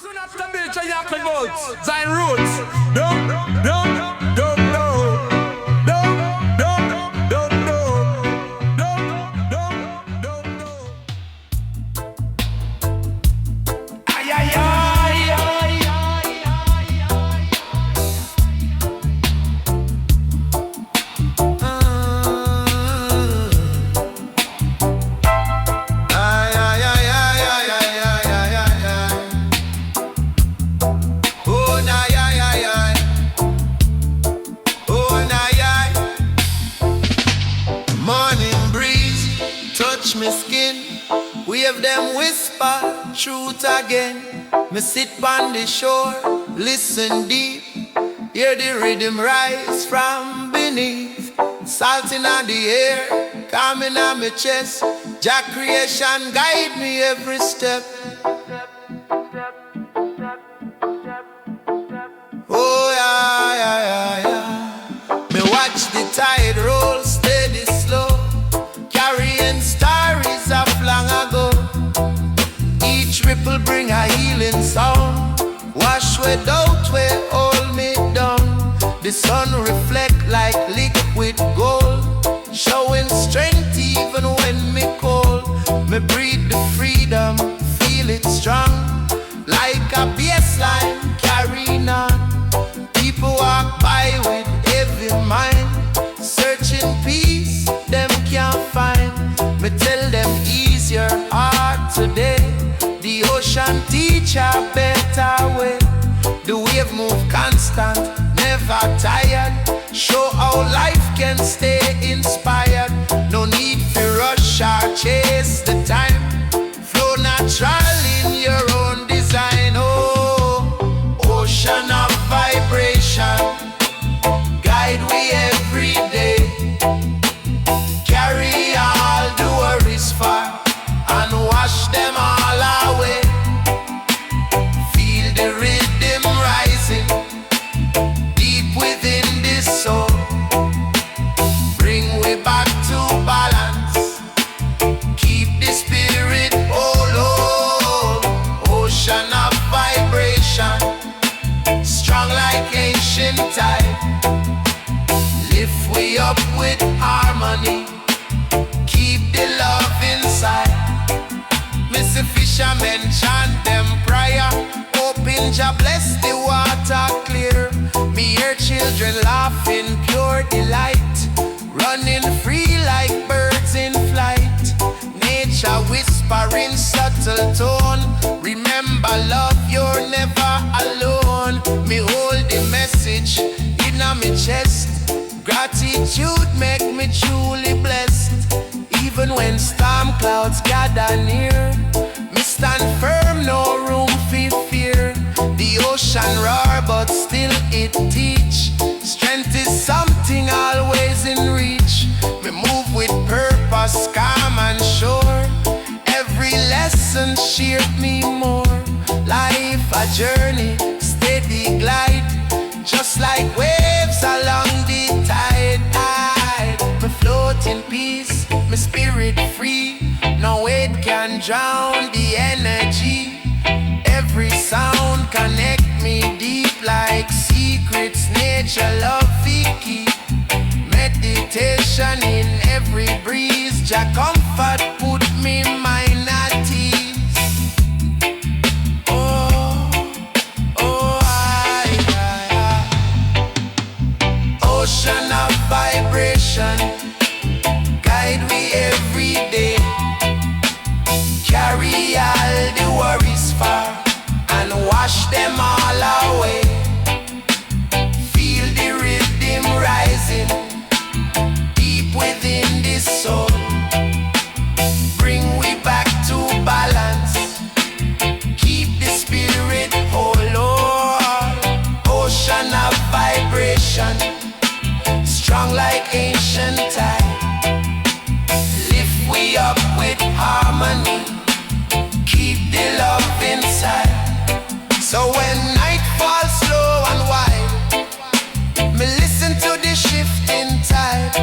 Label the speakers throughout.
Speaker 1: Soon after Bill Chayak votes, Zion Roots. Don't know. Ay, ay, ay, ay,
Speaker 2: Me skin, wave them whisper truth again. Me sit on the shore, listen deep, hear the rhythm rise from beneath. Salt in the air, calming on my chest. Jah creation guide me every step. Oh yeah. Me watch the tide roll steady slow, carrying stories of long ago. Each ripple bring a healing sound, wash away doubt where hold me down. The sun reflect like liquid gold, showing strength even when me cold. Me breathe the freedom, feel it strong, like a baseline carrying on. People walk by with heavy mind, searching peace them can't find. Me tell them ease your heart today. The ocean teach a better way. The wave move constant, never tired. Show how life can stay inspired. No need to rush or chase the time. Flow natural in your own design. Oh, ocean of vibration, guide we every day. Carry all the worries far and wash them all away. Feel the rhythm rising deep within this soul. Bring we back to balance, keep the spirit whole. Ocean of vibration, strong like ancient tide. Lift we up with harmony, keep the love inside. Mr. Fishermen chant them prayer, hoping Jah bless the water clear. Me hear children laughing pure delight, running free like birds in flight. Nature whispering subtle tone, remember love, you're never alone. Me hold the message in my chest, gratitude make me truly blessed. Even when storm clouds gather near, me stand firm, no room for fear. The ocean roar but still it teach, strength is something always in reach. Me move with purpose, calm and sure. Every lesson shape me more. Life a journey, steady glide, just like waves along the tide. Me float in peace, my spirit free. No weight can drown the energy. Every sound connect me deep like secrets. Nature love we keep. Meditation in every breeze. Jah comfort put me mind at ease. Ocean of vibration, guide we every day. Carry all the worries far and wash them all away. Feel the rhythm rising deep within this soul. Bring we back to balance, keep the spirit whole. Ocean of vibration, strong like ancient tide. Lift we up with harmony, keep the love inside. So when night falls slow and wide, me listen to the shifting tide.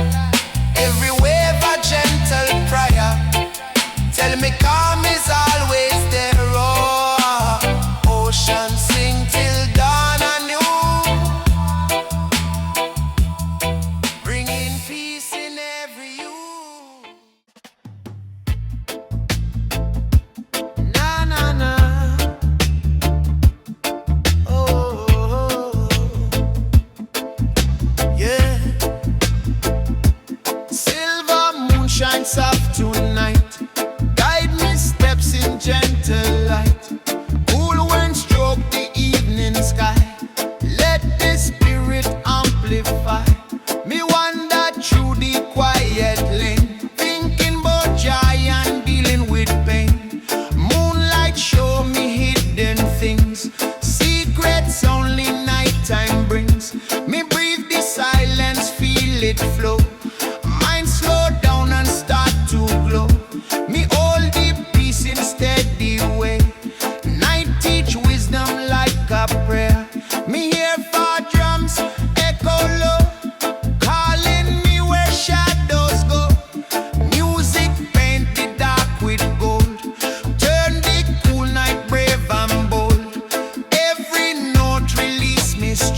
Speaker 2: Every wave a gentle prayer, tell me calm is always there. Oh, ocean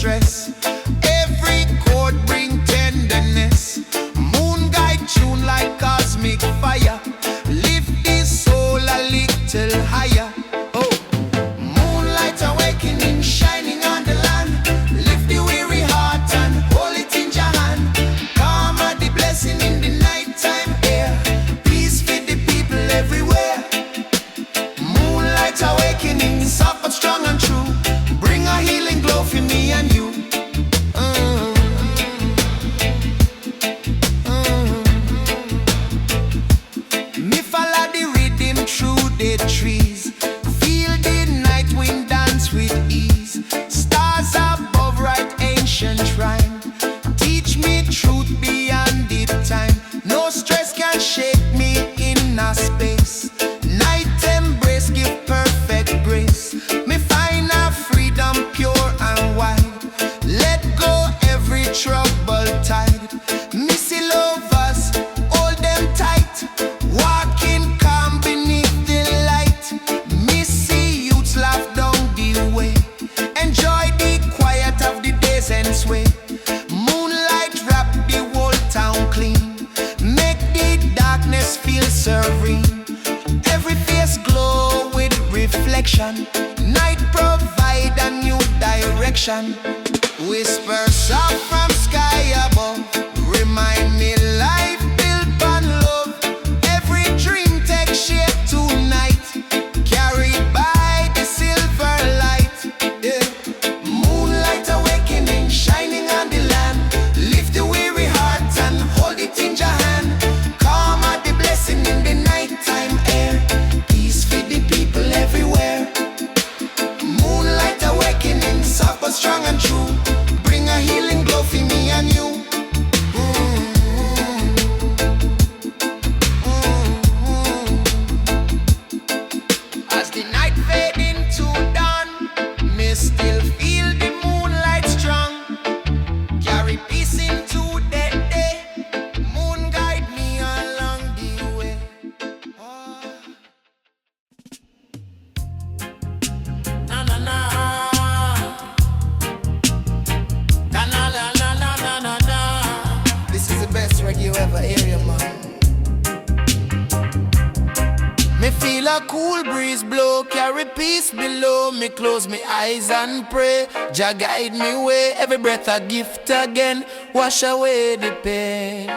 Speaker 2: stress. Every chord bring tenderness. Moon guide tune like cosmic fire. Lift the soul a little higher. Oh, moonlight awakening, shining on the land. Lift the weary heart and hold it in your hand. Calm are the blessing in the nighttime air. Peace for the people everywhere. Moonlight awakening, soft but strong and true. Bring a healing glow for me and you. Me follow the rhythm through the trees. Feel the night wind dance with ease. Stars above right ancient shrine. Teach me truth beyond the time. No stress can shake me in a space. Night embrace give perfect grace. Me find a freedom pure and wide. Let go every trouble tide. Missy lovers, hold them tight. Walking calm beneath the light. Missy youths laugh down the way. Enjoy the quiet of the days and sway. Moonlight wrap the whole town clean. Make the darkness feel serene. Every face glow with reflection. Night provide a new direction. Whispers soft from sky above. Remind me life built on love. Every dream take shape tonight. Carried by the silver light. Yeah. Moonlight awakening, shining on the land. Lift the weary heart and hold it in your hand. Calm are the blessing in the nighttime air. Peace for the people everywhere. Moonlight awakening, soft but strong and true. Bring a healing glow for me and you. As the night fade into dawn, me still feel the moonlight strong. Carry peace into the day. Moon guide me along the way. Oh. Na na na. Na na na na na na na na. This is the best reggae you ever hear, man. Me feel a cool breeze blow, carry peace below. Me close my eyes and pray. Jah guide me way. Every breath a gift again. Wash away the pain.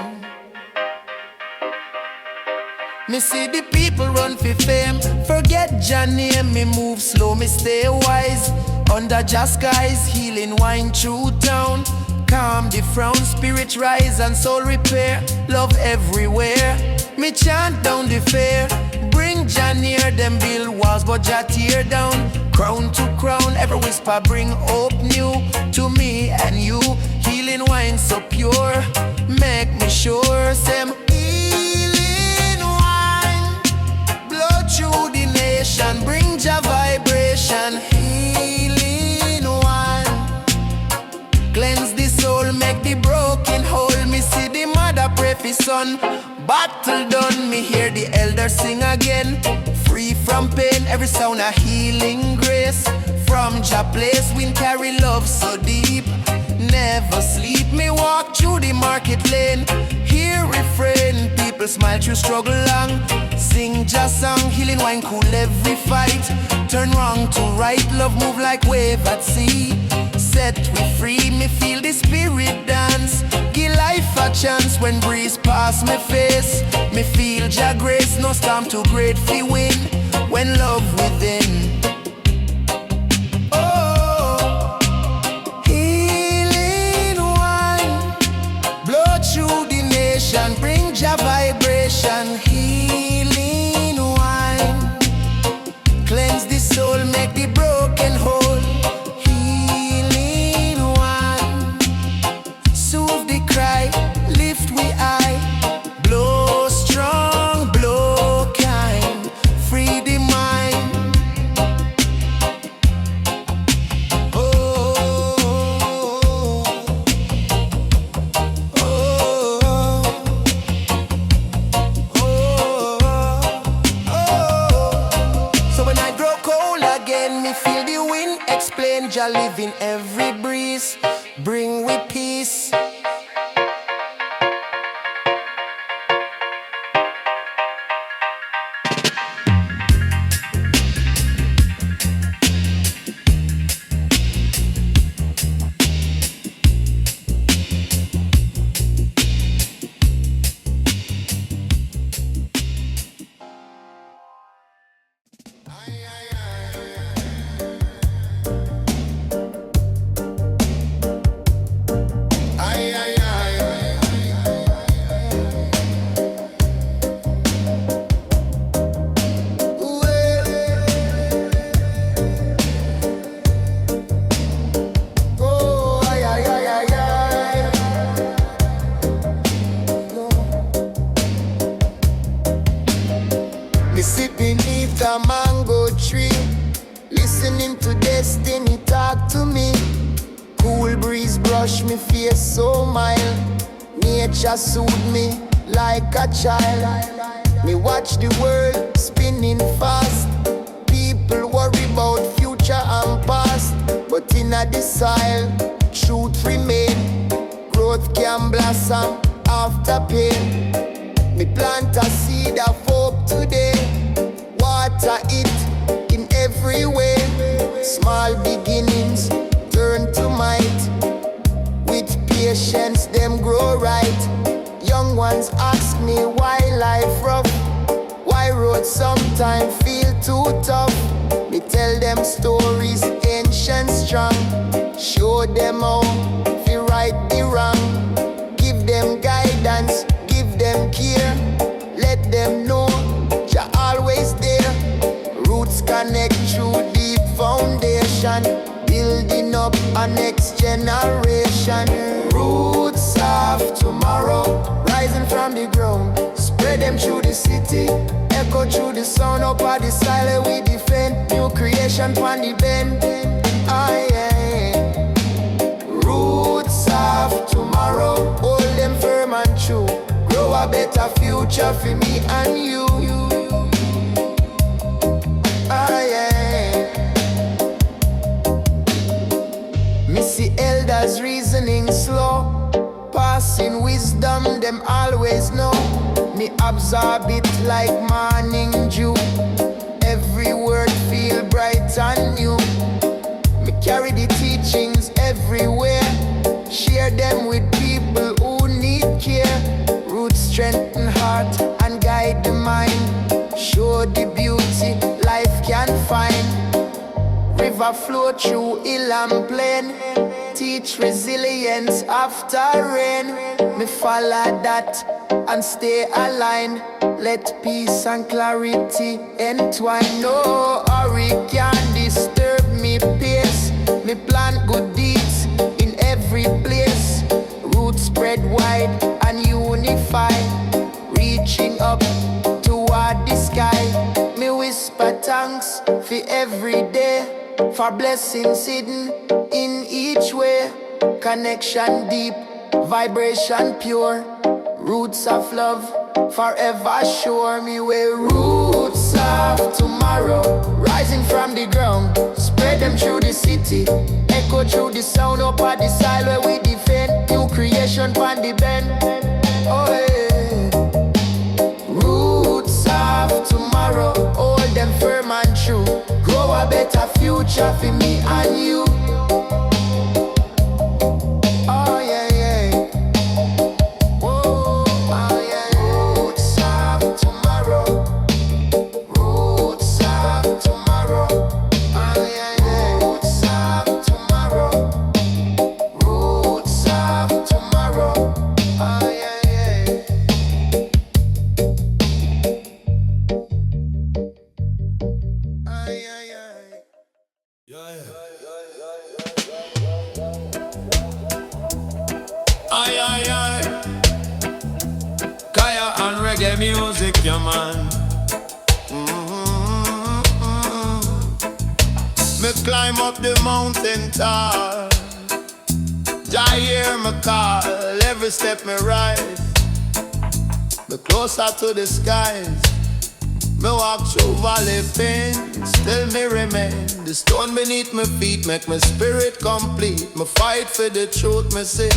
Speaker 2: Me see the people run for fame. Forget Jah name. Me move slow, me stay wise. Under Jah skies, healing wine through town. Calm the frown, spirit rise and soul repair. Love everywhere. Me chant down the fear. Bring Jah near, them build walls but Jah tear down. Crown to crown, every whisper bring hope new to me and you. Healing wine so pure, make me sure. Same healing wine, blow through the nation. Bring Jah vibration. Healing wine, cleanse the soul, make the broken whole. Me see the mother pray for son. Battle done, me hear the elders sing again. Free from pain, every sound a healing grace. From Jah place, we carry love so deep. Never sleep, me walk through the market lane. Hear refrain, people smile through struggle long. Sing Jah song, healing wine cool every fight. Turn wrong to right, love move like wave at sea. Set we free, me feel the spirit dance. Give life a chance when breeze pass me face. Me feel Jah grace, no storm too great fi win. When love within. Oh, healing wine, blow through the nation. Bring Jah vibration. Healing wine, cleanse the soul, make the broken whole. Cry, lift we eye, blow strong, blow kind, free the mind. When we feel the wind, explain Jah live in every breeze. Bring we peace.
Speaker 3: Me sit beneath a mango tree, listening to destiny talk to me. Cool breeze brush me face so mild. Nature soothe me like a child. Me watch the world spinning fast. People worry about future and past, but in a soil, truth remain. Growth can blossom after pain. Me plant a seed of hope today. Water it in every way. Small beginnings turn to might. With patience them grow right. Young ones ask me why life rough, why roads sometimes feel too tough. Me tell them stories ancient strong. Show them how to right the wrong. Give them guidance, give them care. Let them know Jah always there. Roots connect through deep foundation, building up a next generation. Roots of tomorrow, rising from the ground. Spread them through the city, echo through the sound. Up at the silent we defend. New creation on the bend. Roots of tomorrow, hold them firm and true. Grow a better future for me and you. Me see elders reasoning slow, passing wisdom them always know. Me absorb it like morning dew. Every word feel bright and new. Me carry the teachings everywhere, share them with people who need care. Roots strengthen heart and guide the mind. Show the beauty life can find. River flow through hill and plain. Teach resilience after rain. Me follow that and stay aligned. Let peace and clarity entwine. No hurry can disturb me pace. Me plant good deeds in every place. Roots spread wide and unify, reaching up toward the sky. Me whisper thanks for every day, for blessings hidden in each way. Connection deep, vibration pure. Roots of love forever sure. Me where roots of tomorrow, rising from the ground. Spread them through the city, echo through the sound. Up at the side where we defend. New creation on the bend. Oh yeah. Roots of tomorrow, hold them firm and true. Grow a better future for me and you. Oh yeah, yeah. Whoa, oh yeah. Roots of tomorrow. Roots of tomorrow. Oh yeah, yeah. Roots of tomorrow. Roots of tomorrow. Oh yeah, yeah. Ay, ay, ay.
Speaker 1: Aye, aye, aye. Kaya and reggae music, yeah, man.
Speaker 3: Me climb up the mountain tall. Jah hear me call. Every step me rise, me closer to the skies. Me walk through valley pain, still me remain. The stone beneath my feet make my spirit complete. Me fight for the truth, me say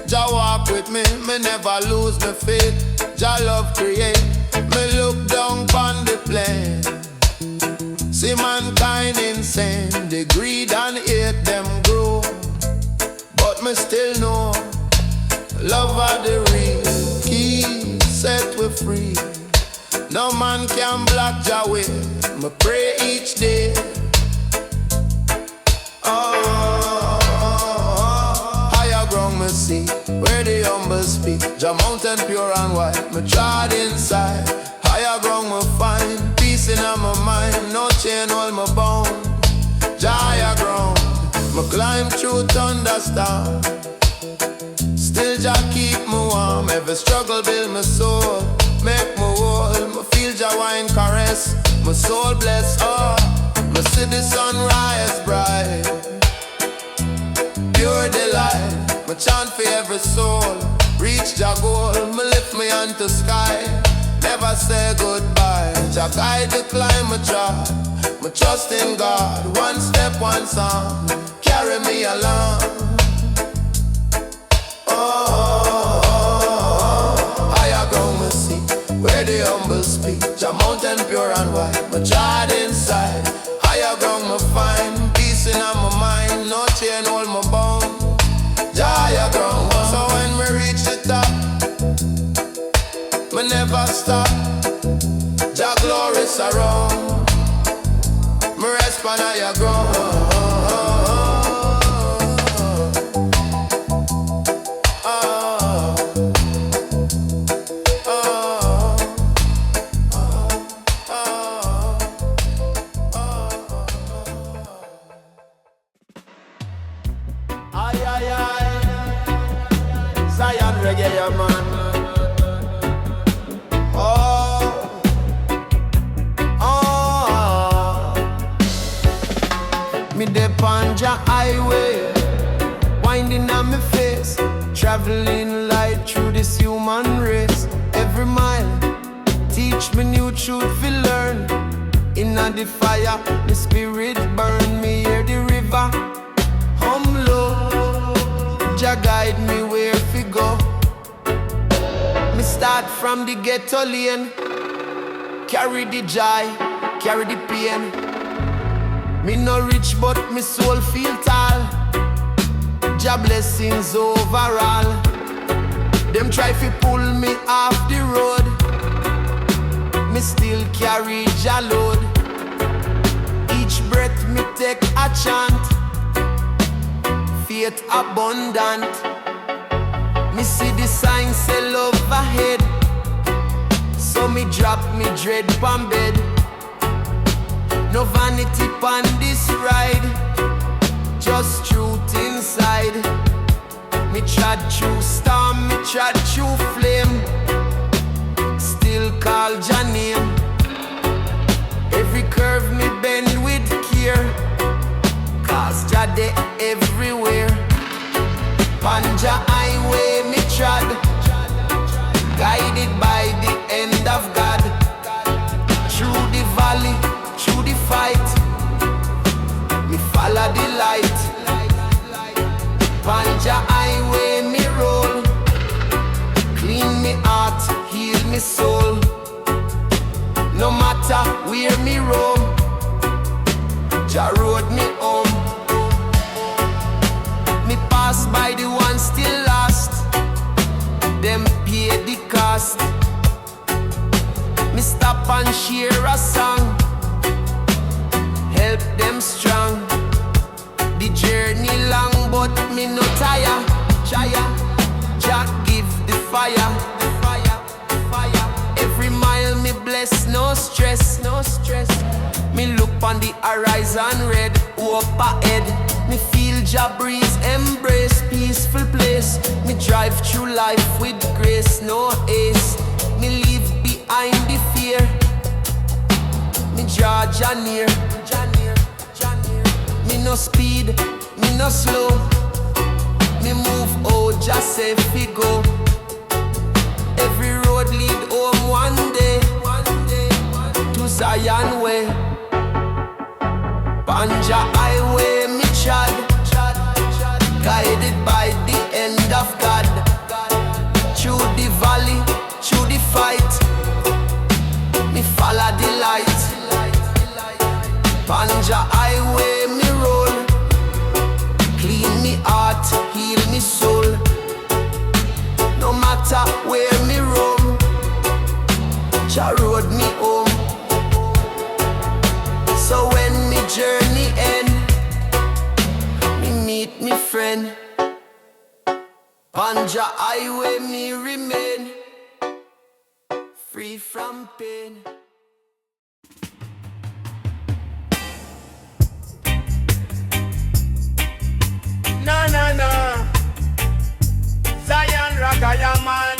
Speaker 3: Jah walk with me, me never lose my faith. Jah love create, me look down on the plain. See mankind insane, the greed and hate them grow. But me still know, love are the real key, set we free. No man can block Jah way, me pray each day. Higher ground me see, where the humble speak. Jah mountain pure and white, me trod inside. Higher ground me find, peace in my mind. No chain hold me bound. Jah higher ground, me climb through thunderstorm. Still Jah keep me warm, every struggle build my soul. Make me whole, me feel Jah wine caress. My soul bless, me see the sunrise bright. Pure delight, me chant for every soul. Reach Jah goal, me lift me onto sky. Never say goodbye, Jah guide the climb me try. Me trust in God, one step, one song. Carry me along. Higher ground me see, where the humble speak. Jah mountain pure and white, me trod inside. Higher ground me find, peace in my mind. No chain hold me bound. Jah higher ground, so when we reach the top, me never stop. Jah glory surround, me rest on higher ground. Reggae, yeah, man. Me dep on Jah Highway, winding on me face, traveling light through this human race. Every mile, teach me new truth fi learn. Inna the fire, the spirit burn. Me hear the river hum low. Jah guide me where fi go. Me start from the ghetto lane, carry the joy, carry the pain. Me no rich but me soul feel tall. Jah blessings overall. Them try fi pull me off the road, me still carry Jah load. Each breath me take a chant, faith abundant. Me see the sign say love ahead, so me drop me dread pan bed. No vanity pan this ride, just truth inside. Me trod through storm, me trod through flame, still call Jah name. Every curve me bend with care, cause Jah dey everywhere. On Jah Highway me trod, guided by the hand of God. Through the valley, through the fight, me follow the light. On Jah Highway me roll, clean me heart, heal me soul. No matter where me roam, Jah road me home. Me pass by the ones still lost, them pay the cost. Me stop and share a song, help them strong. The journey long but me no tire. Jah give the fire. Every mile me bless, no stress. Me look on the horizon red, hope ahead. Me feel Jah breeze, embrace peaceful place. Me drive through life with grace, no haste. Me leave behind the fear, me draw Jah near. Me no speed, me no slow, me move, oh Jah say fi go. Every road lead home one day, to Zion way. Jah Highway me chad, guided by the end of God. Through the valley, through the fight, me follow the light. Jah Highway me roll, clean me heart, heal me soul. No matter where me roam, Jah road me home. So when me journey end, me meet me friend. On Jah Highway me remain, free from pain.
Speaker 1: Na na na, Zion Ragaya man.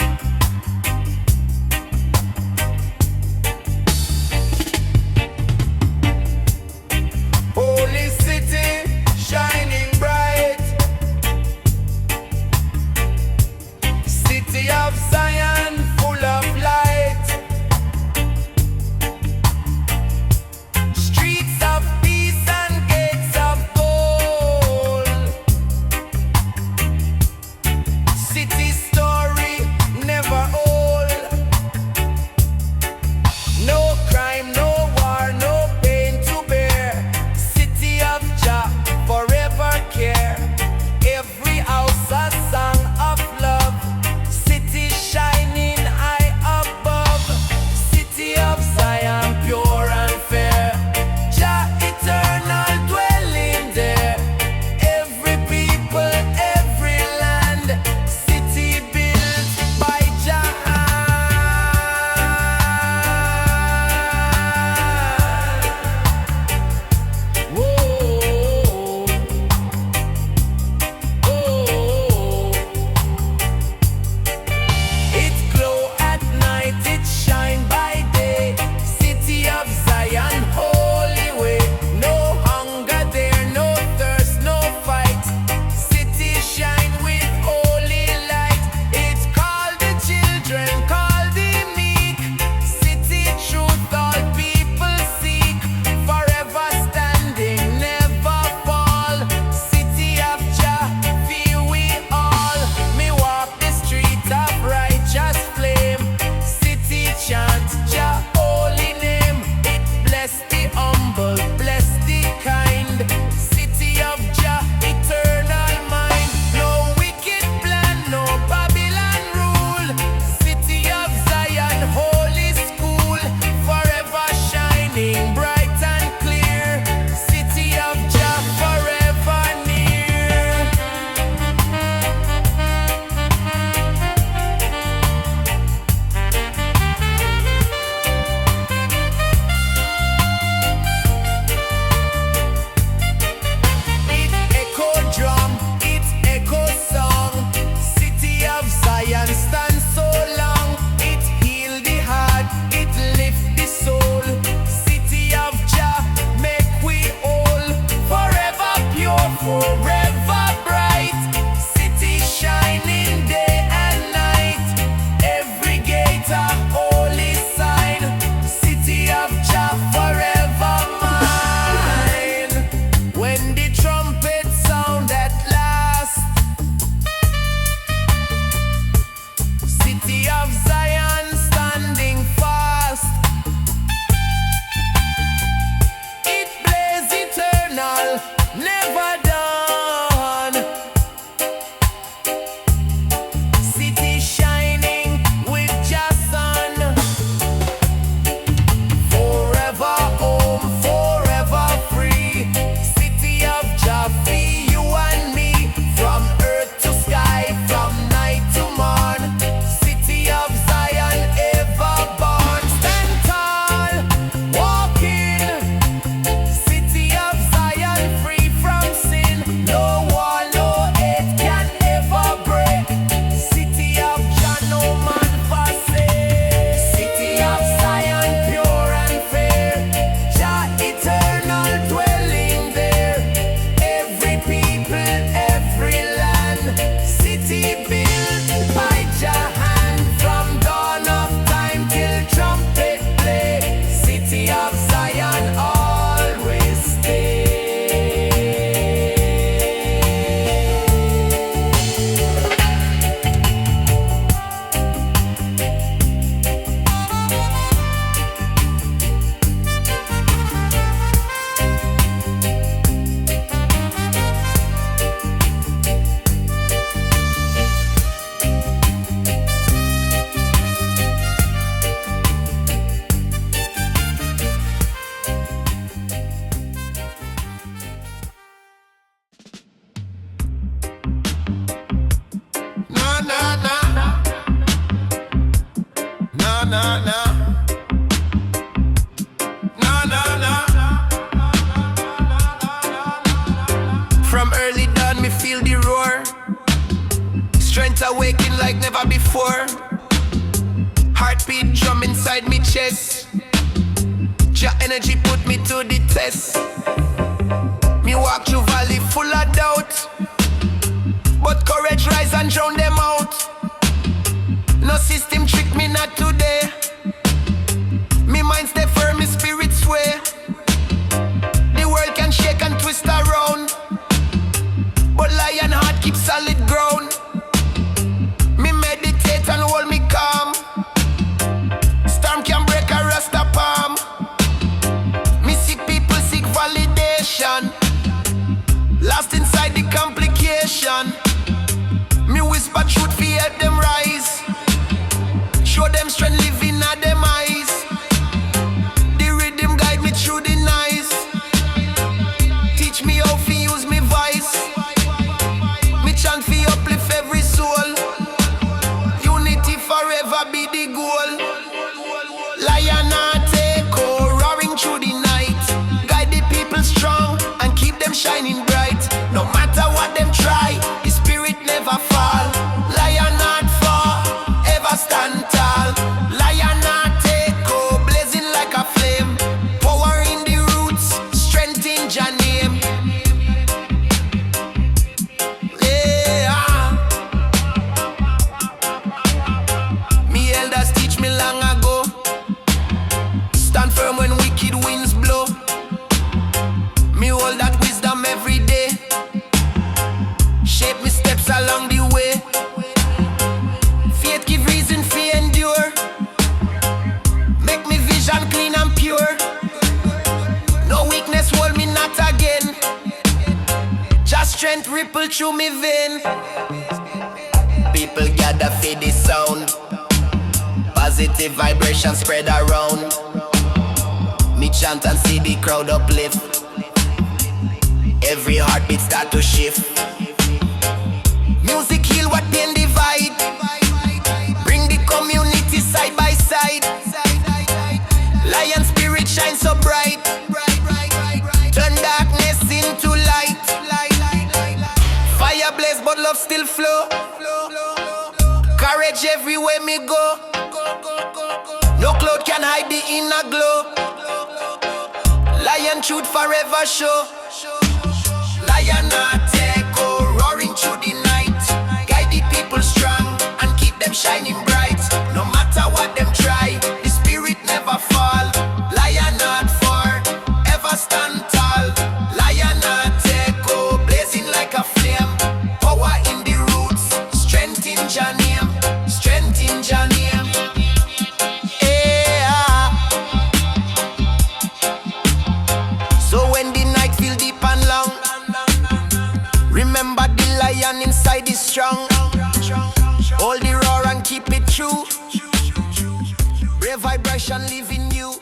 Speaker 1: Holy city, shining bright. City of Zion, full of light. Streets of peace and gates of gold. City story never old. No crime, no war, no pain to bear. City of Jah, forever care. Every house a song of love. City shining high above. City of Zion, pure and fair. Jah eternal dwelling there. Every people, every land. City built by Jah. Whoa, oh. It glow at night, it shine by day. City of Zion, holy way. No hunger there, no thirst, no fight. City shine with holy light. It's called the children, called the meek. City truth all people seek. Forever standing, never fall. City of Jah, feel we all. Me walk the street of righteous flame. City chant Jah holy name. It bless the humble, bless the kind. City of Jah, eternal mind. No wicked plan, no Babylon rule. City of Zion, holy school. Forever shining bright and clear. City of Jah, forever near. It echo drum, it echo song. City of Zion stand so long. It heal the heart, it lift the soul. City of Jah, make we all forever pure, forever bright. City shining day and night. Every gate a holy sign. City of Jah, forever mine. When the trumpet sound at last, City of Zion standing fast. It blaze eternal, never done. City shining with Jah sun. Forever home, forever free. City of Jah, free you and me. From earth to sky, from night to morn. City of Zion, ever born. Stand tall, walk in. City of Zion, free from sin.
Speaker 2: From early dawn, me feel the roar. Strength awakening like never before. Heartbeat drum inside me chest. Jah energy put me to the test. Me walk through valley full of doubt, but courage rise and drown them out. No system trick me not today. Me mind stay firm, me spirit sway. The world can shake and twist around, but lion heart keep solid ground. Me meditate and hold me calm. Storm can break a rasta palm. Me seek people seek validation, lost inside the complication. Me whisper truth fi help them rise. Show them strength living at them eyes. The rhythm guide me through the night. Teach me how to use me voice. Me chant fi uplift every soul. Unity forever be the goal. Lion heart echo roaring through the night. Guide the people strong and keep them shining bright. No matter what them try, the spirit never fall. Lion heart fall, ever stand tall. Lion heart echo blazing like a flame. Power in the roots, strength in Jah name. Yeah. Me elders teach me long ago. Stand firm when wicked winds blow. Me hold that wisdom every day. Shape me steps along the way. Faith give reason for endure. Make me vision clean and pure. No weakness hold me not again. Just strength ripple through me vein. People gather for the sound. Positive vibration spread around. Me chant and see the crowd uplift. Every heartbeat start to shift. Music heal what pain divide. Bring the community side by side. Lion spirit shine so bright. Turn darkness into light. Fire blaze but love still flow. Courage everywhere me go. No cloud can hide the inner glow. Lion truth forever show. Lion heart echo roaring through the night. Guide the people strong and keep them shining bright. No matter what them try, the spirit never fall. Lion heart forever stand tall. Lion heart echo blazing like a flame. Power in the roots, strength in Jah name. Strength in Jah name. Yeah. So when the night feel deep and long, remember the lion inside is strong. Hold the roar and keep it true. Brave vibration live in you.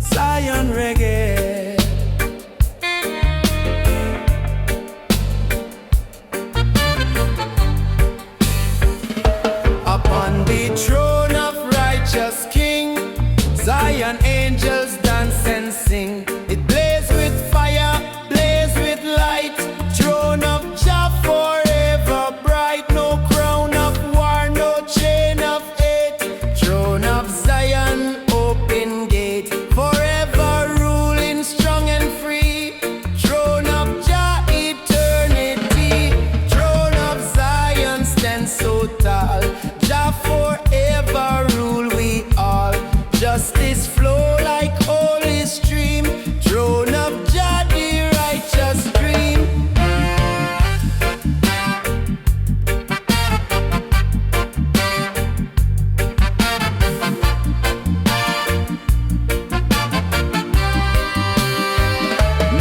Speaker 1: Zion Reggae. Upon the throne of righteous King, Zion angels dance and sing. It blaze with fire, blaze with light. Throne of Jah forever bright. No crown of war, no chain of hate. Throne of Zion, open gate. Forever ruling strong and free. Throne of Jah eternity. Throne of Zion stands so tall. Jah forever rule we all. Justice flow like holy stream. Throne of Jah, the righteous dream.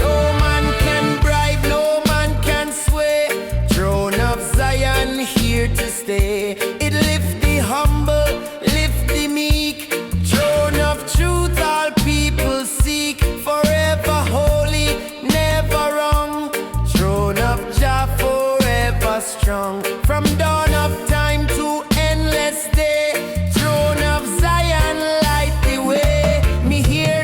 Speaker 1: No man can bribe, no man can sway. Throne of Zion here to stay. It lift the humble, lift the meek. Throne of truth all people seek. Forever holy, never wrong. Throne of Jah forever strong. From dawn of time to endless day. Throne of Zion light the way. Me hear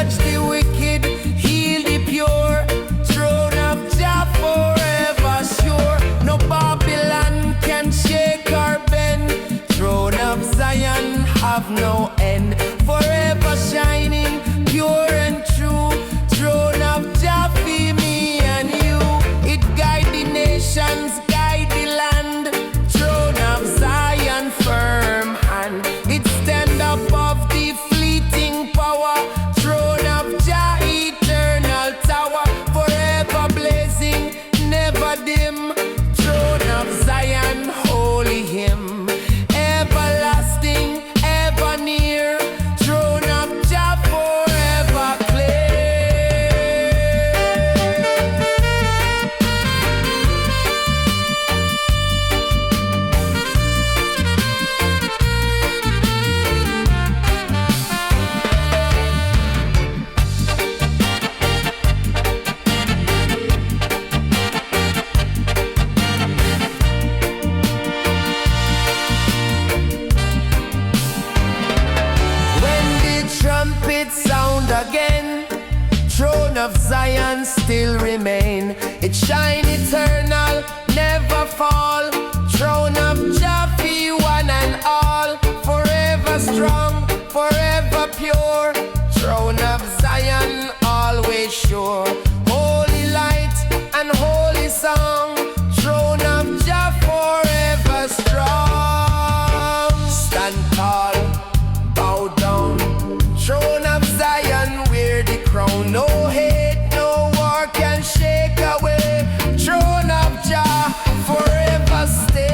Speaker 1: judge the wicked, heal the pure. Throne of Jah forever sure. No Babylon can shake or bend. Throne of Zion have no end. Forever shining, pure and true. Throne of Jah for me and you. It guide the nations, guide the land. Throne of Zion firm hand. It stand above the fleeting power. Throne of Jah eternal tower. Forever blazing, never dim. Throne of Zion holy hymn. Everlasting, ever near. Throne of Jah forever clear. When the trumpet sound again, throne of Zion still remain. It shine eternal, never fall. Throne of Jah for one and all. Forever strong, forever pure. Throne of Zion always sure. Holy light and holy song. Throne of Jah forever strong. Stand tall, bow down. Throne of Zion, wear the crown. No hate, no war can shake away. Throne of Jah forever stay.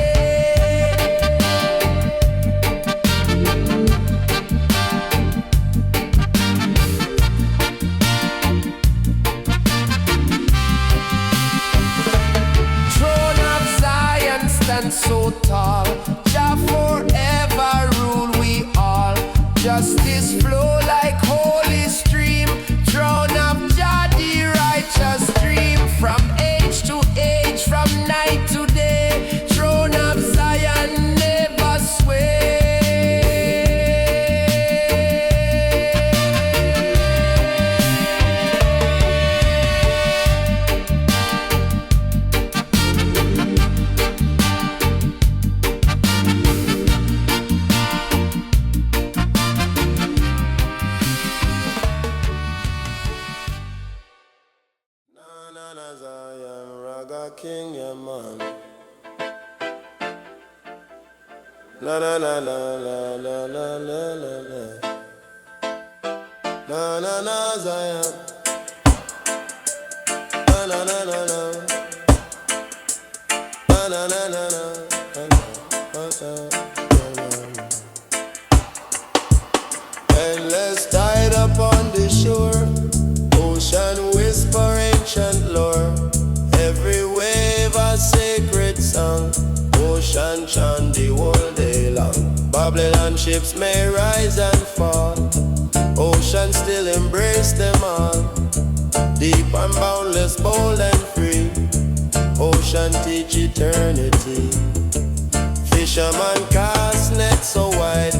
Speaker 1: Throne of Zion stand so tall. Jah forever rule we all. Justice flow like holy stream. Throne of Jah the righteous stream. From age to age, from night to day. Throne of Zion never sway.
Speaker 3: Zion, Reggae King, yeah man. La la la la la la la la la la. Na na na Zion. Na na na na na. Na na na na na. Endless tide upon the shore. Ocean whisper ancient lore. Every wave a sacred song. Ocean chant the whole day long. Babylon ships may rise and fall. Ocean still embrace them all. Deep and boundless, bold and free. Ocean teach eternity. Fisherman cast net so wide.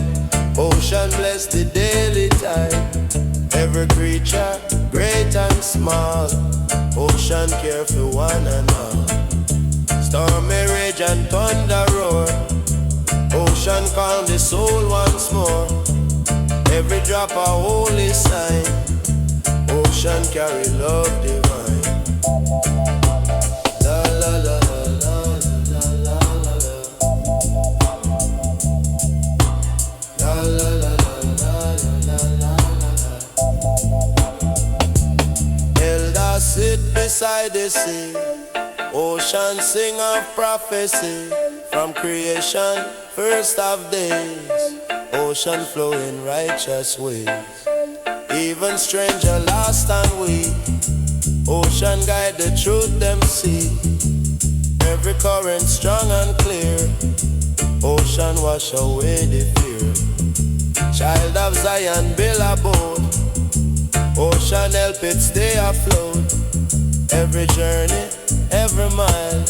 Speaker 3: Ocean bless the daily tide. Every creature, great and small. Ocean care for one and all. Stormy rage and thunder roar. Ocean calm the soul once more. Every drop a holy sign. Ocean carry love divine. La la la la la la la la. La la la la la la la. Elders sit beside the sea. Ocean sing of prophecy. From creation, first of days. Ocean flow in righteous ways. Even stranger lost and weak. Ocean guide the truth them see. Every current strong and clear. Ocean wash away the fear. Child of Zion build a boat. Ocean help it stay afloat. Every journey, every mile.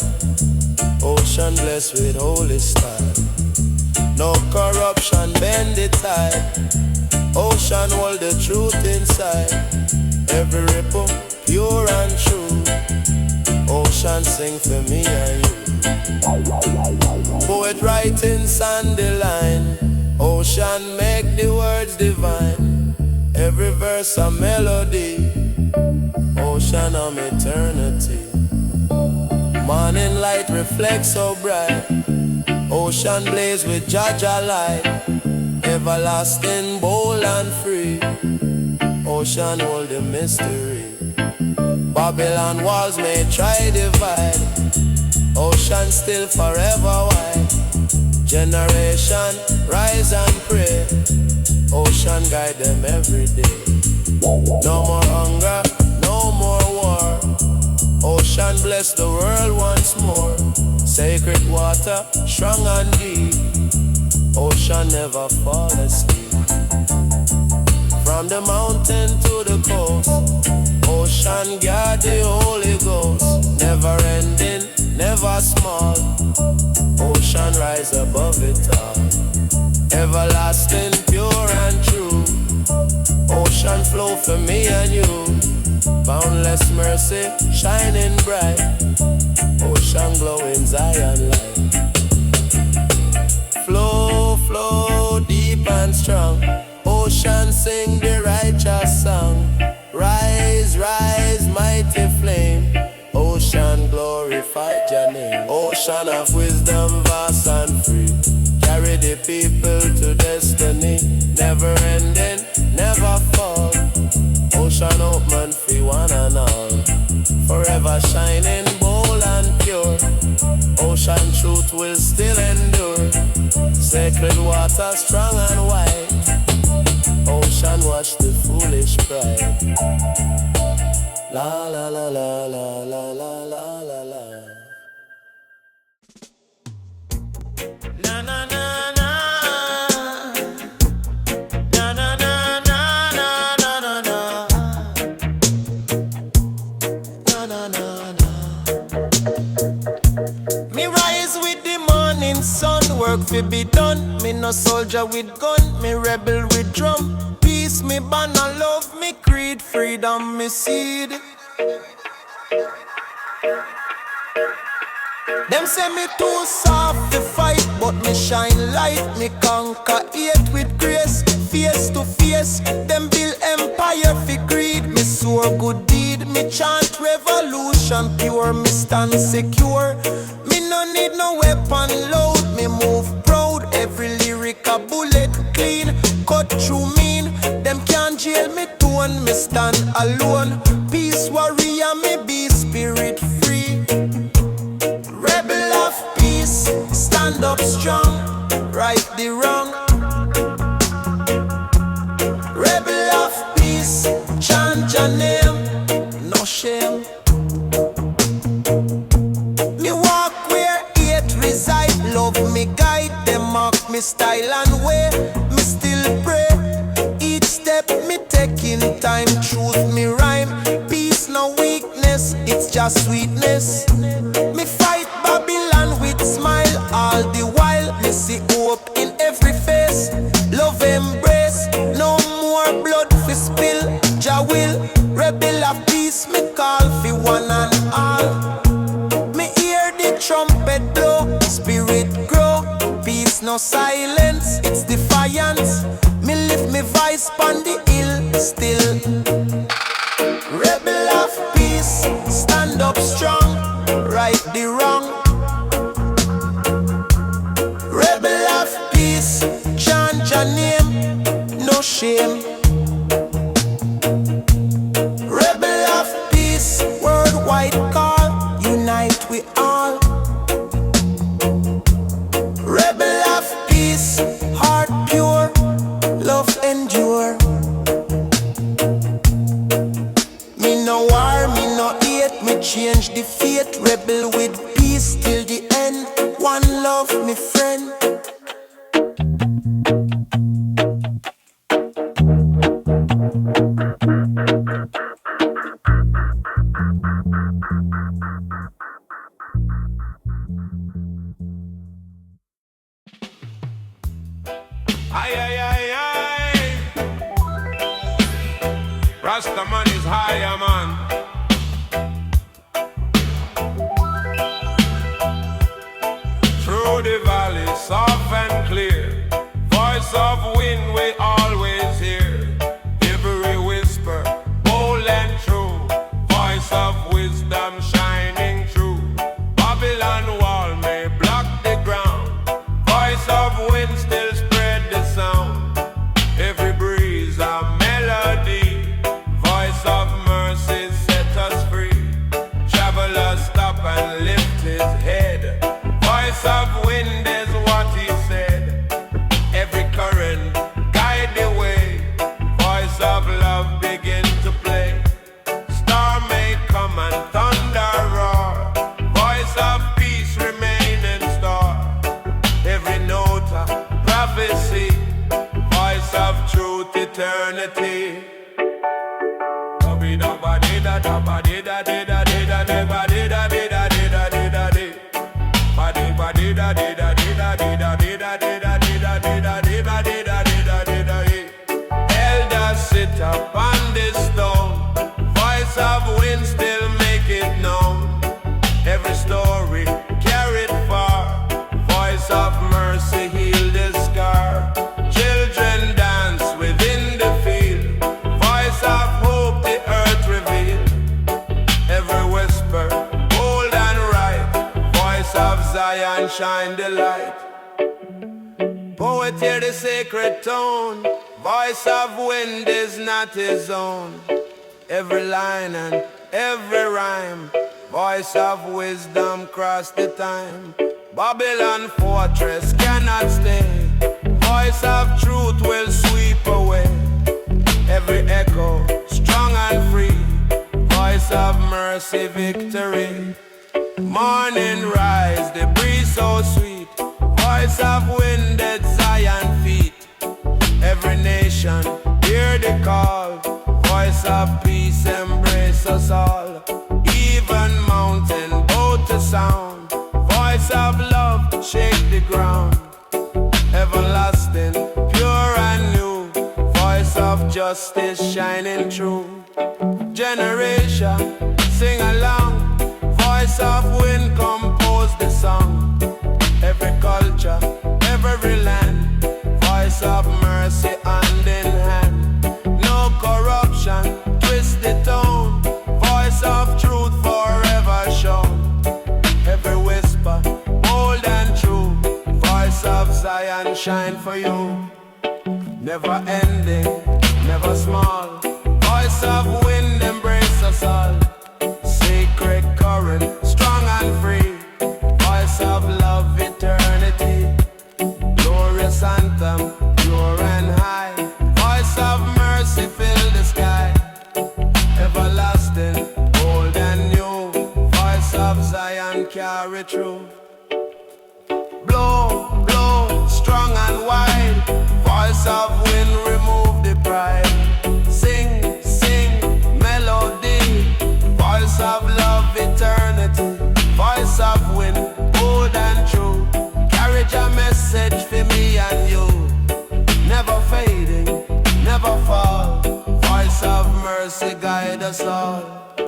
Speaker 3: Ocean blessed with holy style. No corruption bend the tide. Ocean hold the truth inside. Every ripple, pure and true. Ocean sing for me and you. Poet writing sandy line. Ocean make the words divine. Every verse a melody. Ocean of eternity. Morning light reflects so bright. Ocean blaze with Jah light. Everlasting, bold and free. Ocean hold the mystery. Babylon walls may try divide. Ocean still forever wide. Generation rise and pray. Ocean guide them every day. No more hunger, no more war. Ocean bless the world once more. Sacred water, strong and deep. Ocean never fall asleep. From the mountain to the coast, ocean guard the Holy Ghost. Never ending, never small. Ocean rise above it all. Everlasting, pure and true. Ocean flow for me and you. Boundless mercy, shining bright. Ocean glow in Zion light. Flow, flow, deep and strong. Ocean sing the righteous song. Rise, rise, mighty flame. Ocean glorify your name. Ocean of wisdom, vast and free. Carry the people to destiny. Never ending, never fall. Ocean open free one and all. Forever shining, bold and pure. Ocean truth will still endure. Sacred water strong and white. Ocean wash the foolish pride. La la la la la la la la la la. Na na na na. Na na na na na na na na. Na na na na. Me rise with the morning sun, work fi be done. Me no soldier with gun, me rebel with drum. Peace me banner, love me creed, freedom me seed. Them say me too soft to fight, but me shine light. Me conquer hate with grace, face to face. Them build empire fi greed. Me sow good deed, me chant revolution pure. Me stand secure. Me no need no weapon load. Me move proud. Every lyric a bullet clean. Cut through mean. Them can't jail me tone. Me stand alone. Peace warrior, me be spirit free. Rebel of peace, stand up strong, right the wrong. Rebel of peace, chant your name, no shame. Me walk where hate reside, love me guide. Them mark me style and way, me still pray. Each step me taking time, truth me rhyme. Peace no weakness, it's just sweetness. Me fight Babylon with smile all the while. Me see hope in every face, love embrace. No more blood fi spill, Jah will. Rebel of peace me call fi one and all. Me hear the trumpet blow, spirit grow. Peace no silence, it's defiance. Me lift me voice pon the hill still. Rebel of peace, stand up strong, right the wrong. Rebel of peace, chant your name, no shame. Rebel of peace, worldwide call, unite we all. Rebel of peace, heart pure, love endure. Me no war, me no hate, me change the fate. Rebel with peace till the end. One love, me friend.
Speaker 2: Aye, aye, aye, aye.
Speaker 4: Rasta man is higher man. Through the valley, soft and clear, voice of wind we always hear. Every whisper, bold and true, voice of wisdom shining through. Babylon wall may block the ground, voice of wind still spread the sound. Every breeze a melody, voice of mercy set us free. Traveler stop and lift his head, voice of wind is what he said. Every current guide the way, voice of love begin to play. Star may come and thunder roar, voice of peace remain in store. Every note a prophecy, voice of truth eternity. Elders sit upon this stone, voice of wind still make it known. Every story carried far, voice of mercy heal the scar. Children dance within the field, voice of hope the earth reveal. Every whisper bold and right, voice of Zion shine the light. Poet hear the sacred tone, voice of wind is not his own. Every line and every rhyme, voice of wisdom cross the time. Babylon fortress cannot stay, voice of truth will sweep away. Every echo strong and free, voice of mercy victory. Morning rise, the breeze so sweet, voice of wind at Zion feet. Every nation hear the call, voice of peace embrace us all. Even mountain bow to sound, voice of love shake the ground. Everlasting, pure and new, voice of justice shining true. Generation sing along, voice of wind compose the song. Every culture, every land, voice of mercy hand in hand. No corruption, twist the tone, voice of truth forever shown. Every whisper, bold and true, voice of Zion shine for you. Never ending, never small, voice of wind embrace us all. Sacred current, strong and free, voice of love eternity. Glorious anthem, pure and high, voice of mercy fill the sky. Everlasting, old and new, voice of Zion carry through. Blow, blow, strong and wide, voice of wind remove the pride. Sing, sing, melody, voice of love eternity. Voice of wind, bold and true, carry a message for me and you. Never fading, never fall, voice of mercy guide us all.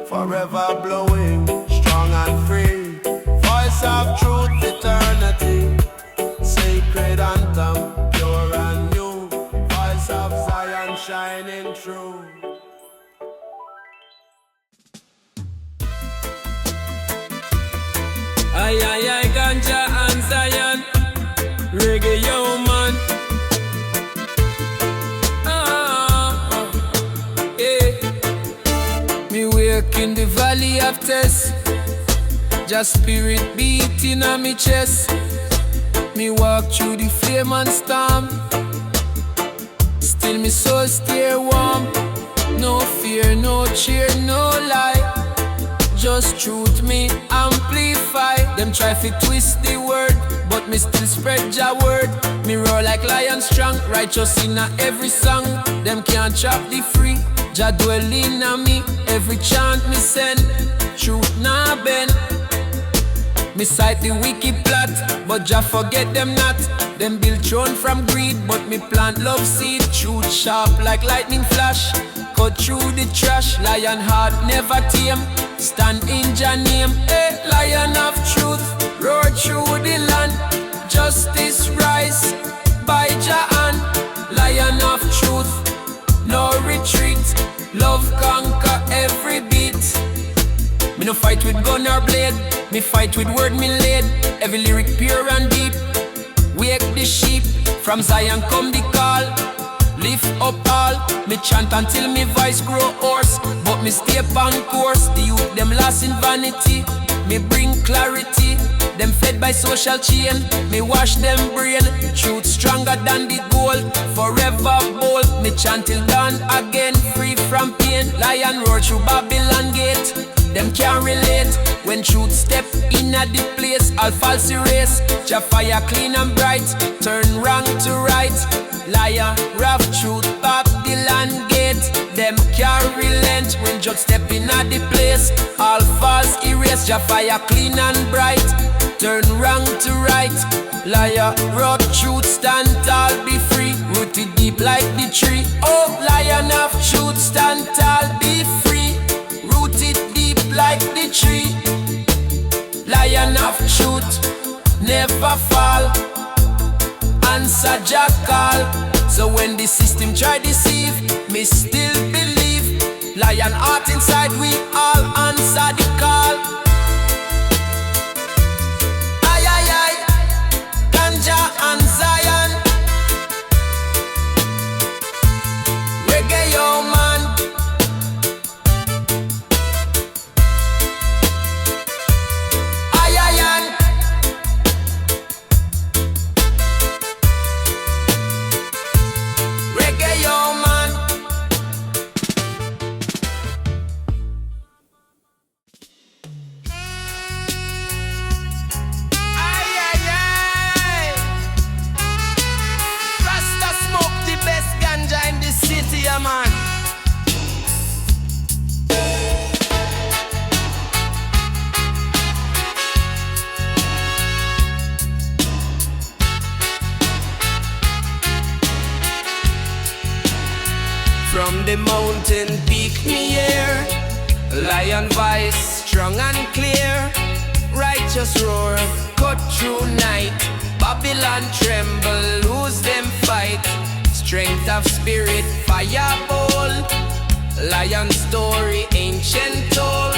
Speaker 4: Forever blowing, strong and free, voice of truth eternity. Sacred anthem, pure and new, voice of Zion shining true.
Speaker 1: Ay, ay, ay, ganja and Zion, reggae, yo, man. Me wake in the valley of Tess, just spirit beating on me chest. Me walk through the flame and storm, still me soul stay warm. No fear, no cheer, no lie, just truth me amplify. Them try fi twist the word, but me still spread Jah word. Me roar like lion strong, righteous in every song. Them can't chop the free, Jah dwell in me. Every chant me send, truth nah bend. Me sight the wicked plot, but Jah forget them not. Them build throne from greed, but me plant love seed. Truth sharp like lightning flash, cut through the trash. Lion heart never tame, stand in Jah name. Hey, lion of truth, roar through the land. Justice rise by Jah hand. Lion of truth, no retreat. Love conquer every beat. Me no fight with gun or blade, me fight with word me laid. Every lyric pure and deep. Wake the sheep, from Zion come the call. Lift up all, me chant until me voice grow hoarse. But me stay on course, the youth them lost in vanity. Me bring clarity, them fed by social chain. Me wash them brain, truth stronger than the gold. Forever bold, me chant till dawn again. Free from pain, lion roar through Babylon gate. Them can't relate, when truth step in at the place. All false erase, Jah fire clean and bright. Turn wrong to right, liar, rough truth, Babylon gate. Them can't relent, when judge step in at the place. All false erase, Jah fire clean and bright. Turn wrong to right, liar, rough truth, stand tall, be free. Rooted deep like the tree. Oh, lion of truth, stand tall, be free. Rooted deep like the tree. Lion of truth, never fall. Answer Jah call. So when the system try deceive, me still believe. Lion heart inside, we all answer the call. Ay, ay, ay, Ganja and Zion. Reggae, yo man. Ay, ay, ay. Reggae, yo man. Ay, ay, ay. Rasta smoke the best ganja in the city, yeah, man. From the mountain peak me hear lion voice strong and clear. Righteous roar cut through night. Babylon tremble, lose them fight. Strength of spirit, fireball. Lion story ancient told.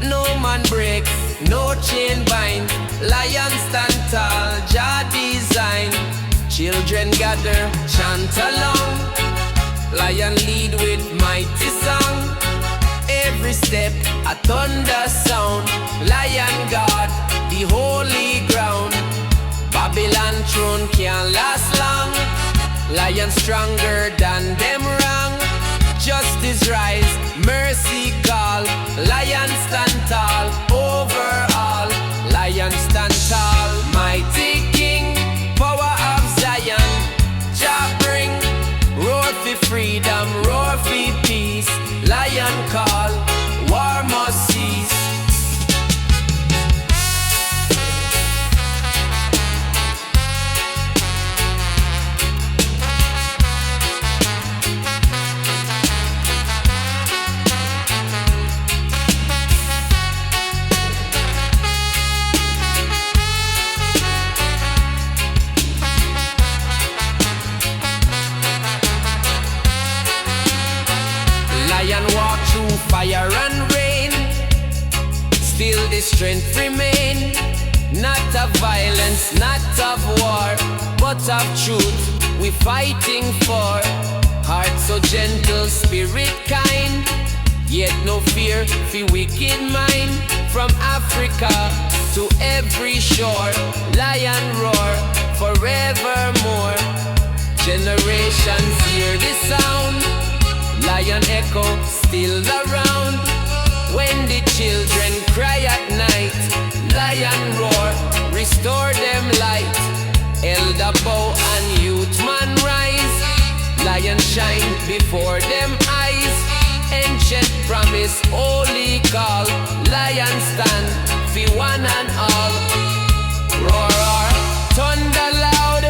Speaker 1: No man break, no chain bind. Lion stand tall, Jah design. Children gather, chant along. Lion lead with mighty song. Every step a thunder sound. Lion God, the holy ground. Babylon throne can't last long. Lion stronger than them wrong. Justice rise, mercy call. Lion stand tall over all. Lion stand tall, mighty king. Power of Zion, Jah bring. Roar for freedom, roar for peace. Lion call, war must cease. Lion walk through fire and rain. Still the strength remain. Not of violence, not of war, but of truth we fighting for. Heart so gentle, spirit kind. Yet no fear for wicked mind. From Africa to every shore, lion roar forevermore. Generations hear the sound. Lion echo still around. When the children cry at night, lion roar, restore them light. Elder bow and youth man rise. Lion shine before them eyes. Ancient promise, holy call. Lion stand for one and all. Roar, roar, thunder loud.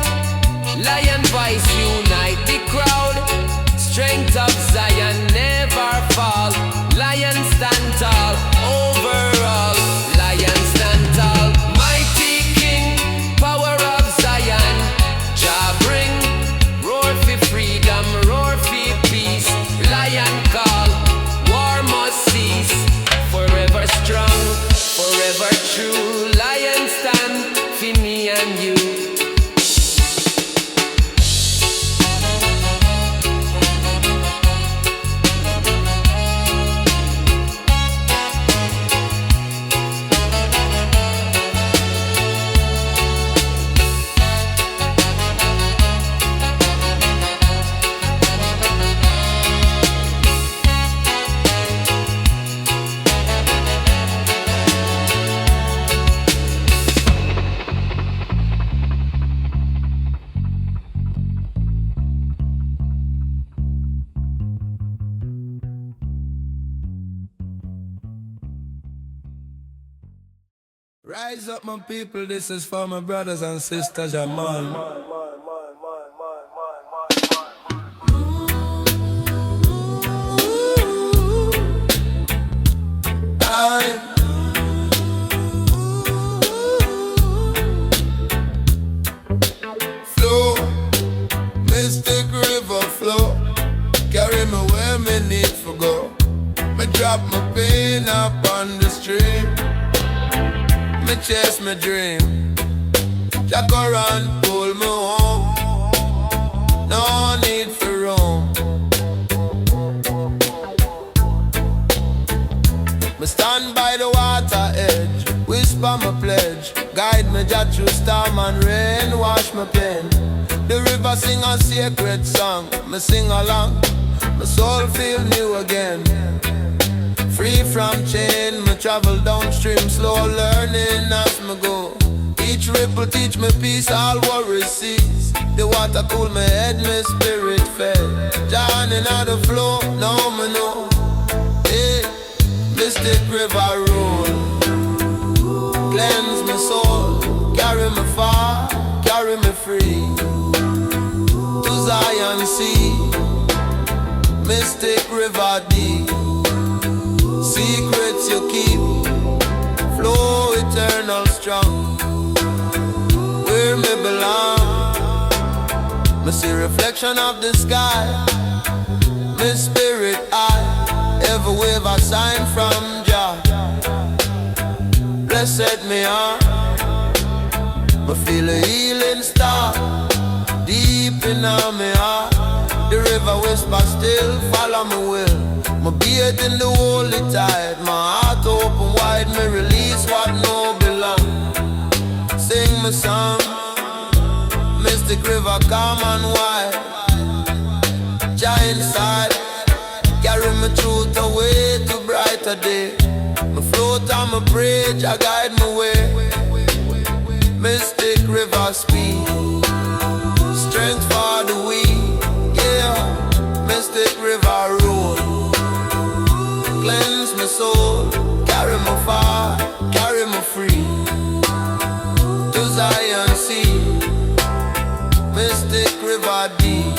Speaker 4: Rise up, my people, this is for my brothers and sisters, yeah, man.
Speaker 2: Flow, mystic river flow, carry me where me need to go. Me drop my pain up on the stream, me chase my dream. Jack around, pull me home, no need for room. Me stand by the water edge, whisper my pledge, guide me Jah through storm and rain, wash my pain. The river sing a sacred song, me sing along, my soul feel new again. Free from chain, me travel downstream, slow learning as me go. Each ripple teach me peace, all worries cease. The water cool my head, my spirit fed. John in the flow, now me know. Hey, mystic river roll, cleanse my soul, carry me far, carry me free to Zion sea. Mystic river deep, secrets you keep, flow eternal strong, where me belong. Me see reflection of the sky, me spirit eye, every wave a sign from Jah. Blessed me heart, me feel a healing star, deep in my heart. The river whisper still, follow me will. My beard in the holy tide, my heart open wide, me release what no belong. Sing my song, mystic river calm and wide. Jah inside, carry me truth away to brighter day. Me float on my bridge, I guide my way. Mystic river speed, strength for the weak. Mystic river roll, cleanse my soul, carry me far, carry me free to Zion sea. Mystic river deep,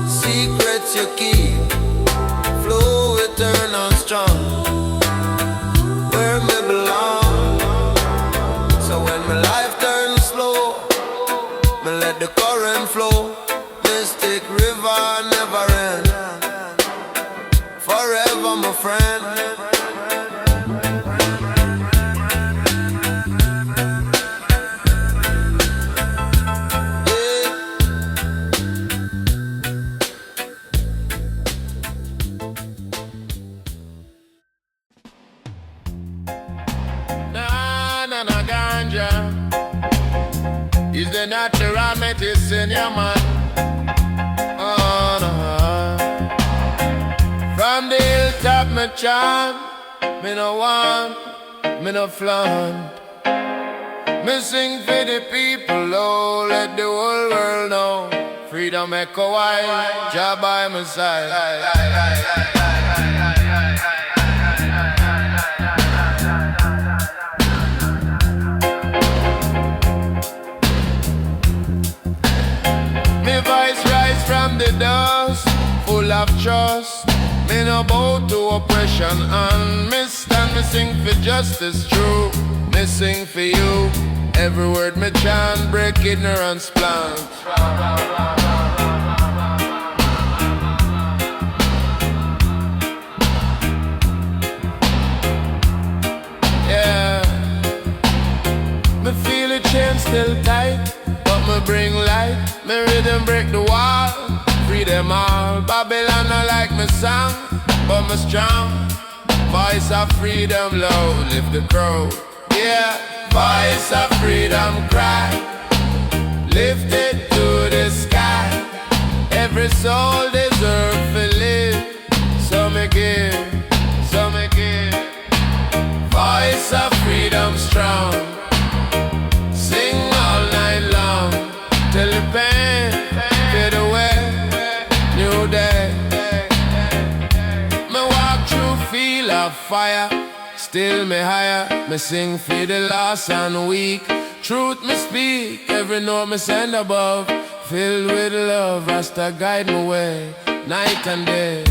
Speaker 2: secrets you keep, flow eternal strong, where me belong. So when my life turns slow, me let the current flow. Mystic river never end, forever my friend.
Speaker 1: Na ganja is the natural medicine, yeah man. From the hilltop me chant, me no want, me no flaunt. Me sing for the people, oh, let the whole world know. Freedom echo wide, Jah by my side. Me voice rise from the dust, full of trust. Me no bow to oppression and me stand, me sing for justice true. Me sing for you, every word me chant, break ignorance plant. Yeah, me feel the chain still tight, but me bring light. Me rhythm break the wall, free them all. Babylon not like me song, but me strong. Voice of freedom low, lift the crowd. Yeah, voice of freedom cry, lift it to the sky. Every soul deserve to live, so me give, so me give. Voice of freedom strong, sing all night long, till the pain fade away. New day, me walk through feel of fire,
Speaker 4: Still me higher, me sing for the lost and weak. Truth me speak, every note me send above. Filled with love, Rasta guide my way, night and day.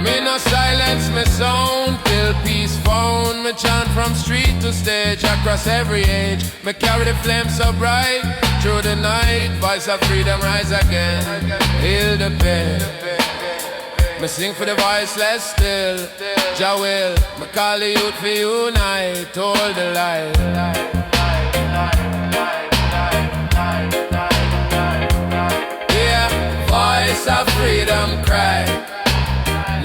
Speaker 4: Me no silence me sound till peace found. Me chant from street to stage across every age. Me carry the flame so bright through the night. Voice of freedom rise again, heal the pain. Me sing for the voiceless still. Jah will, me call the youth for unite. Hold the light. Yeah, voice of freedom cry,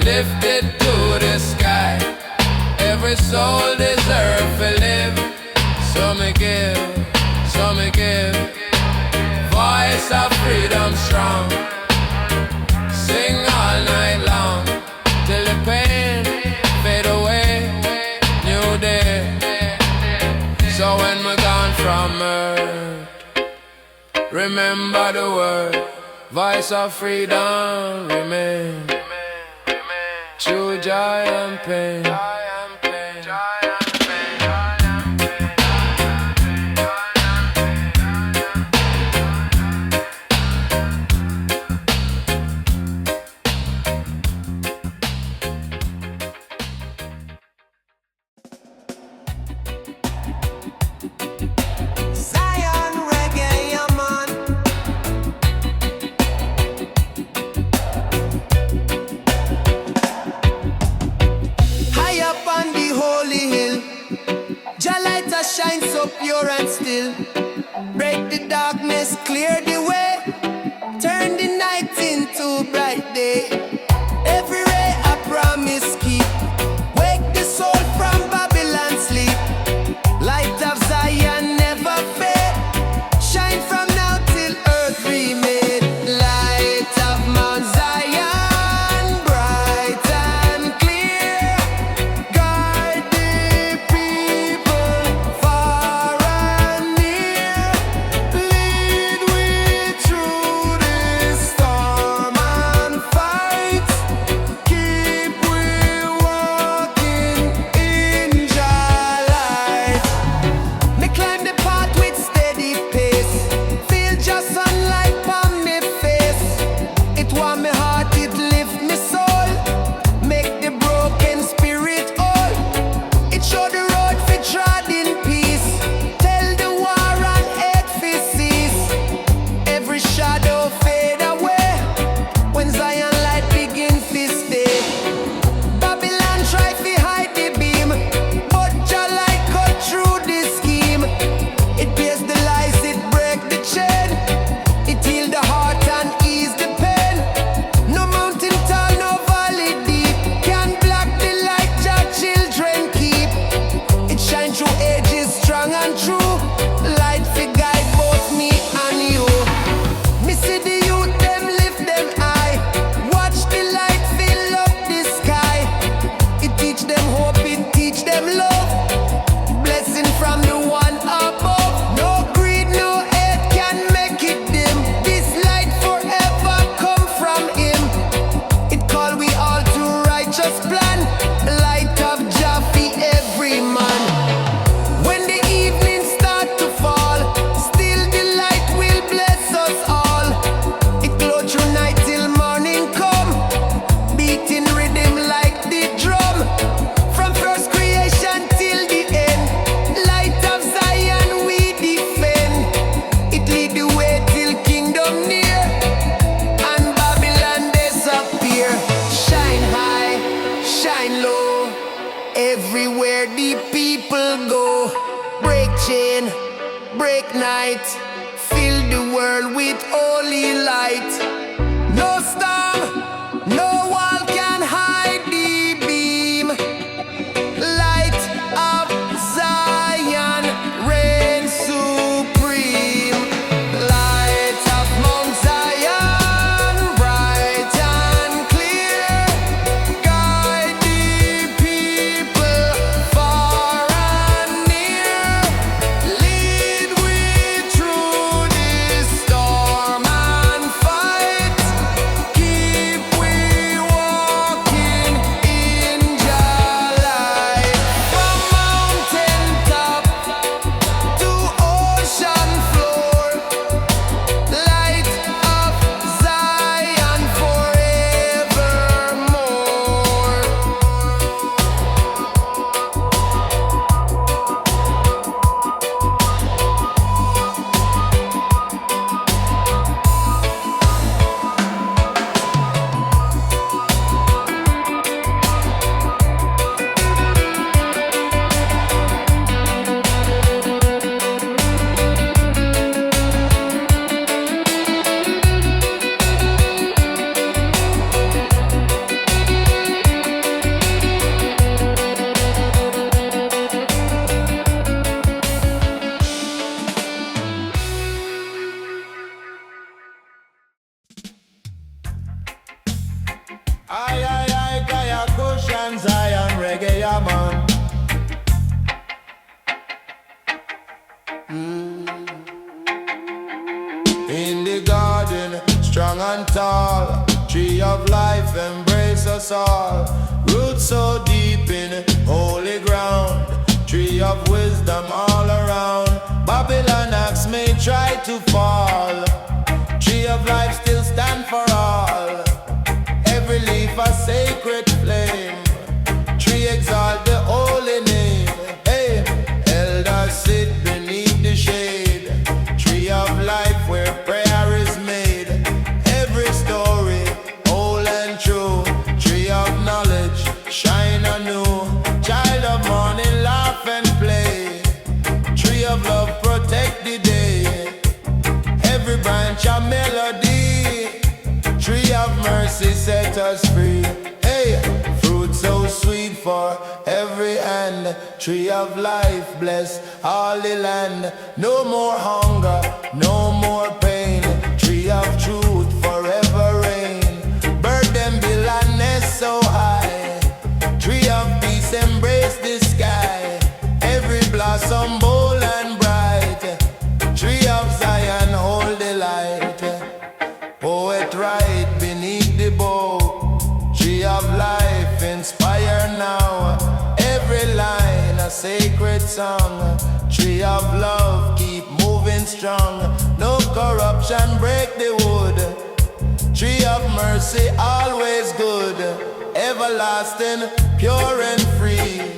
Speaker 4: lifted to the sky. Every soul deserves to live. So me give, so me give. Voice of freedom strong. Sing all night long till the pain fade away. New day. So when we're gone from earth, remember the word. Voice of freedom remain. True joy and pain.
Speaker 1: Zion reggae, yeah, man. High up on the holy hill, Jah light a shine so pure and still. Break the darkness, clear the way, turn the night into bright day. Every ray a promise keep, wake the soul from Babylon sleep. Light of Zion never fade, shine from now till earth remade. Light of Mount Zion, bright and clear, guide the people far and near. Lead we through this storm and fight, keep we walking in Jah light. Me climb the path with steady pace, feel just sunlight on me face. It warm me heart, it lift me soul, make the broken spirit whole. It show the road for trod in peace, tell the war and hate fi cease. Every shadow fade away when Zion light begin fi stay. Babylon try fi hide the beam, but Jah light cut through the scheme. It pierce the lies, it break the chain, it heal the heart and ease the pain. No mountain tall, no valley deep can block the light Jah children keep. It shine through ages, strong and true. Light fi guide both me and you. Me see the youth, them lift them high. Watch the light fill up the sky. It teach them hope, it teach them love. Blessing from the one above. No greed, no hate can make it dim. This light forever come from him. It call we all to righteous plan. Light of Jah fi every man. When the evening start to fall, still the light will bless us all. It glow through night till morning come, beating rhythm like the drum. From first creation till the end, light of Zion we defend. It lead the way till kingdom near, and Babylon disappear. Shine high, shine low, everywhere the people go. Break chain, break night, fill the world with holy light. No storm, no wall can hide the beam. Light of Zion reign supreme. Light of Mount Zion, bright and clear, guide the people far and near. Lead we
Speaker 2: Aye, aye, aye, Kaya Kush and Zion reggae, yeah, man. In the garden, strong and tall, tree of life embrace us all. Roots so deep in holy ground, tree of wisdom all around. Babylon axe may try to fall, tree of life still stand for all. Every leaf a sacred flame, tree exalt the holy name. Hey, elders sit beneath the shade, tree of life where prayer is made. Every story old and true, tree of knowledge shine anew. Child of morning laugh and play, tree of love protect the day. Every branch a melody, tree of mercy set us free. Hey, fruit so sweet for every hand, tree of life bless all the land. No more hunger, no more pain, tree of truth forever reign. Bird them bill and nest so high, tree of peace embrace the sky. Every blossom bold and bright, tree of Zion hold the light. Poet write beneath the bow, tree of life inspire now. Every line a sacred song, tree of love keep moving strong. No corruption break the wood, tree of mercy always good. Everlasting, pure and free,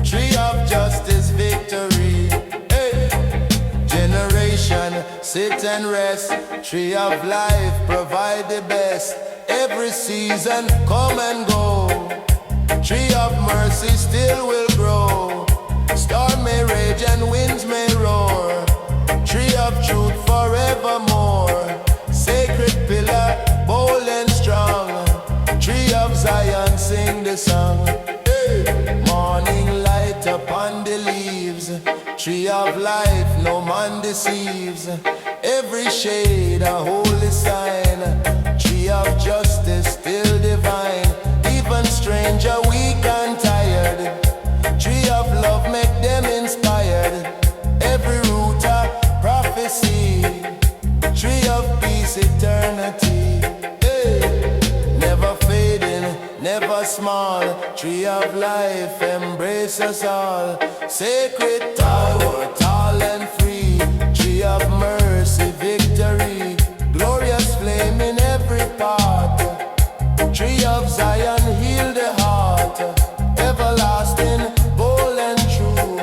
Speaker 2: tree of justice victory. Hey. Generation sit and rest, tree of life provide the best. Every season come and go, tree of mercy still will grow. Storm may rage and winds may roar, tree of truth forevermore. Sacred pillar, bold and strong, tree of Zion sing the song. Hey. Morning light upon the leaves, tree of life no man deceives. Every shade a holy sign, tree of justice still divine. Even stranger weak and tired, tree of love make them inspired. Every root a prophecy, tree of peace eternity. Hey. Never fading, never small, tree of life embrace us all. Sacred tower, tall and free, tree of mercy victory. Glorious flame in every part, tree of Zion heal the heart. Everlasting, bold and true,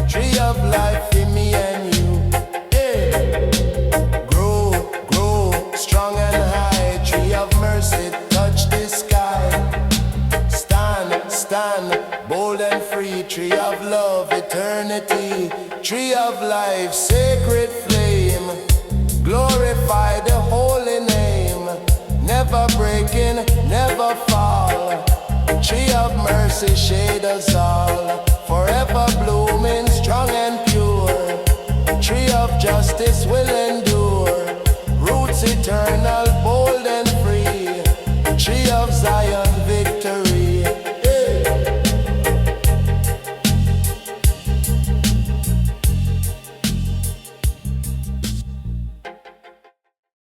Speaker 2: tree of life in me and you. Yeah. Grow, grow, strong and high, tree of mercy touch the sky. Stand, stand, bold and free, tree of love, eternity. Tree of life, sacred flame, glorify the holy name. Never breaking, never fall, tree of mercy shade us all. Forever blooming, strong and pure, tree of justice will endure. Roots eternal, bold and free, tree of Zion